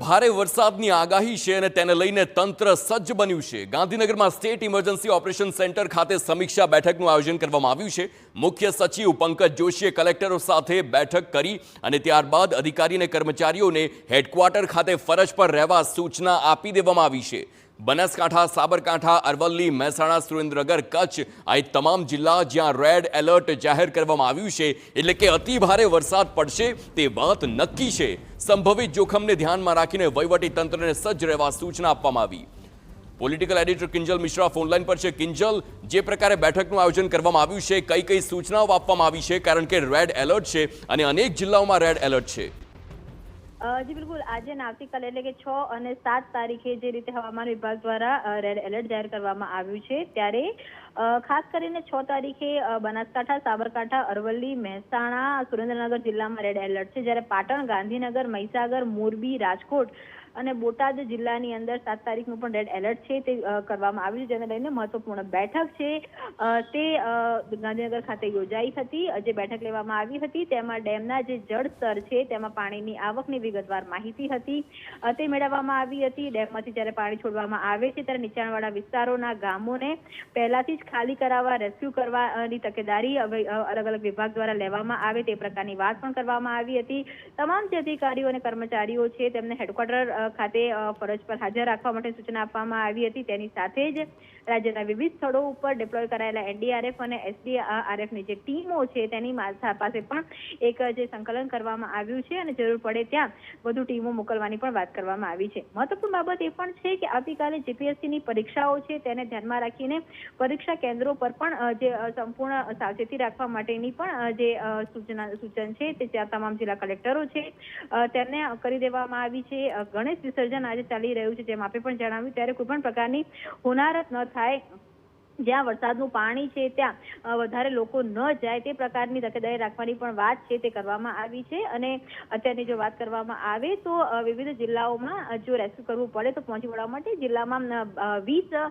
ભારે વરસાદની આગાહી છે અને તેને લઈને તંત્ર સજ્જ બન્યું છે। ગાંધીનગરમાં સ્ટેટ ઇમરજન્સી ઓપરેશન સેન્ટર ખાતે સમીક્ષા બેઠકનું આયોજન કરવામાં આવ્યું છે। મુખ્ય સચિવ પંકજ જોશીએ કલેક્ટરો સાથે બેઠક કરી અને ત્યારબાદ અધિકારી અને કર્મચારીઓને હેડક્વાર્ટર ખાતે ફરજ પર રહેવા સૂચના આપી દેવામાં આવી છે। બનાસકાંઠા, સાબરકાંઠા, અરવલ્લી, મહેસાણા, સુરેન્દ્રનગર, કચ્છ આ તમામ જિલ્લા જ્યાં રેડ એલર્ટ જાહેર કરવામાં આવ્યું છે, એટલે કે અતિ ભારે વરસાદ પડશે તે વાત નક્કી છે। સંભવિત જોખમને ધ્યાનમાં રાખીને વહીવટી તંત્રને સજ્જ રહેવા સૂચના આપવામાં આવી। Political editor Kinjal Mishra phone line પર છે। કિંજલ, જે પ્રકારે બેઠકનું આયોજન કરવામાં આવ્યું છે, કઈ કઈ સૂચનાઓ આપવામાં આવી છે, કારણ કે રેડ એલર્ટ છે અને અનેક જિલ્લાઓમાં રેડ એલર્ટ છે? જી બિલકુલ, આજે આવતીકાલે એટલે કે 6 અને 7 તારીખે જે રીતે હવામાન વિભાગ દ્વારા રેડ એલર્ટ જાહેર કરવામાં આવ્યું છે, ત્યારે ખાસ કરીને 6 તારીખે બનાસકાંઠા, સાબરકાંઠા, અરવલ્લી, મહેસાણા, સુરેન્દ્રનગર જિલ્લામાં રેડ એલર્ટ છે, જ્યારે પાટણ, ગાંધીનગર, મહીસાગર, મોરબી, રાજકોટ અને બોટાદ જિલ્લાની અંદર 7 તારીખનું પણ રેડ એલર્ટ છે તે કરવામાં આવ્યું છે, જેને લઈને મહત્વપૂર્ણ બેઠક છે તે ગાંધીનગર ખાતે યોજાઈ હતી। જે બેઠક લેવામાં આવી હતી તેમાં ડેમના જે જળસ્તર છે તેમાં પાણીની આવકની વિગતવાર માહિતી હતી તે મેળવવામાં આવી હતી। ડેમમાંથી જ્યારે પાણી છોડવામાં આવે છે ત્યારે નીચાણવાળા વિસ્તારોના ગામોને પહેલાથી જ ખાલી કરાવવા, રેસ્ક્યુ કરવાની તકેદારી અલગ અલગ વિભાગ દ્વારા લેવામાં આવે તે પ્રકારની વાત પણ કરવામાં આવી હતી। તમામ જે અધિકારીઓ અને કર્મચારીઓ છે તેમને હેડક્વાર્ટર ખાતે ફરજ પર હાજર રાખવા માટે સૂચના આપવામાં આવી હતી। તેની સાથે જ રાજ્યના વિવિધ સ્થળો ઉપર ડિપ્લોય કરાયેલા એનડીઆરએફ અને એસડીઆરએફની જે ટીમો છે તેની પાસે પણ એક જે સંકલન કરવામાં આવ્યું છે અને જરૂર પડે ત્યાં વધુ ટીમો મોકલવાની પણ વાત કરવામાં આવી છે। મહત્વપૂર્ણ બાબત એ પણ છે કે આવતીકાલે જીપીએસસીની પરીક્ષાઓ છે તેને ધ્યાનમાં રાખીને પરીક્ષા કેન્દ્રો પર પણ જે સંપૂર્ણ સાવચેતી રાખવા માટેની પણ જે સૂચન છે તે તમામ જિલ્લા કલેક્ટરો છે તેમને કરી દેવામાં આવી છે। ગણેશ વિસર્જન આજે ચાલી રહ્યું છે, જેમ આપે પણ જણાવ્યું, ત્યારે કોઈ પણ પ્રકારની હોનારત ન થાય, જ્યાં વરસાદનું પાણી છે ત્યાં વધારે લોકો ન જાય તે પ્રકારની તકેદારી રાખવાની પણ વાત છે તે કરવામાં આવી છે। અને અત્યારની જો વાત કરવામાં આવે તો વિવિધ જિલ્લાઓમાં જો રેસ્ક્યુ કરવું પડે તો પહોંચી વળવા માટે જિલ્લામાં 20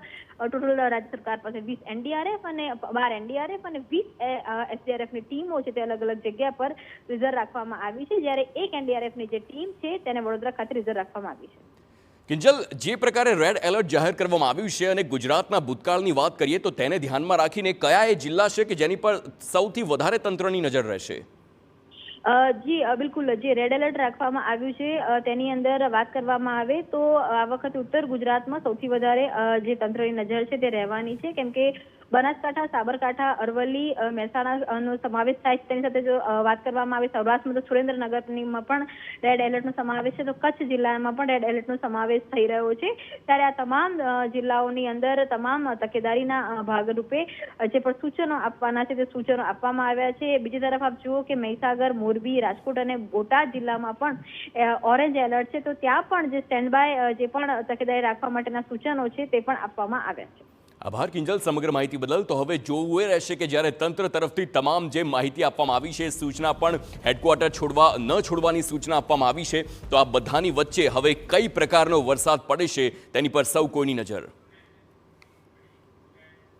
ટોટલ રાજ્ય સરકાર પાસે 20 એનડીઆરએફ અને 12 એનડીઆરએફ અને 20 એસડીઆરએફની ટીમો છે તે અલગ અલગ જગ્યા પર રિઝર્વ રાખવામાં આવી છે, જ્યારે એક એનડીઆરએફની જે ટીમ છે તેને વડોદરા ખાતે રિઝર્વ રાખવામાં આવી છે। કિંજલ, જે પ્રકારે રેડ એલર્ટ જાહેર કરવામાં આવ્યું છે અને ગુજરાતના ભૂતકાળની વાત કરીએ તો તેને ધ્યાનમાં રાખીને કયા એ જિલ્લા છે કે જેની પર સૌથી વધારે તંત્રની નજર રહેશે? જી બિલકુલ, જે રેડ એલર્ટ રાખવામાં આવ્યું છે તેની અંદર વાત કરવામાં આવે તો આ વખતે ઉત્તર ગુજરાતમાં સૌથી વધારે જે તંત્રની નજર છે તે રહેવાની છે, કેમ કે બનાસકાંઠા, સાબરકાંઠા, અરવલ્લી, મહેસાણાનો સમાવેશ થાય છે। તેની સાથે જો વાત કરવામાં આવે સૌરાષ્ટ્રમાં તો સુરેન્દ્રનગરમાં પણ રેડ એલર્ટનો સમાવેશ છે, તો કચ્છ જિલ્લામાં પણ રેડ એલર્ટનો સમાવેશ થઈ રહ્યો છે। ત્યારે આ તમામ જિલ્લાઓની અંદર તમામ તકેદારીના ભાગરૂપે જે પણ સૂચનો આપવાના છે તે સૂચનો આપવામાં આવ્યા છે। બીજી તરફ આપ જુઓ કે મહીસાગર, મોરબી, રાજકોટ અને બોટાદ જિલ્લામાં પણ ઓરેન્જ એલર્ટ છે, તો ત્યાં પણ જે સ્ટેન્ડ બાય જે પણ તકેદારી રાખવા માટેના સૂચનો છે તે પણ આપવામાં આવ્યા છે। આભાર કિંજલ, સમગ્ર માહિતી બદલ। તો હવે જોવું એ રહેશે કે જ્યારે તંત્ર તરફથી તમામ જે માહિતી આપવામાં આવી છે, સૂચના પણ હેડક્વાર્ટર છોડવાની સૂચના આપવામાં આવી છે, તો આ બધાની વચ્ચે હવે કઈ પ્રકારનો વરસાદ પડે છે તેની પર સૌ કોઈની નજર।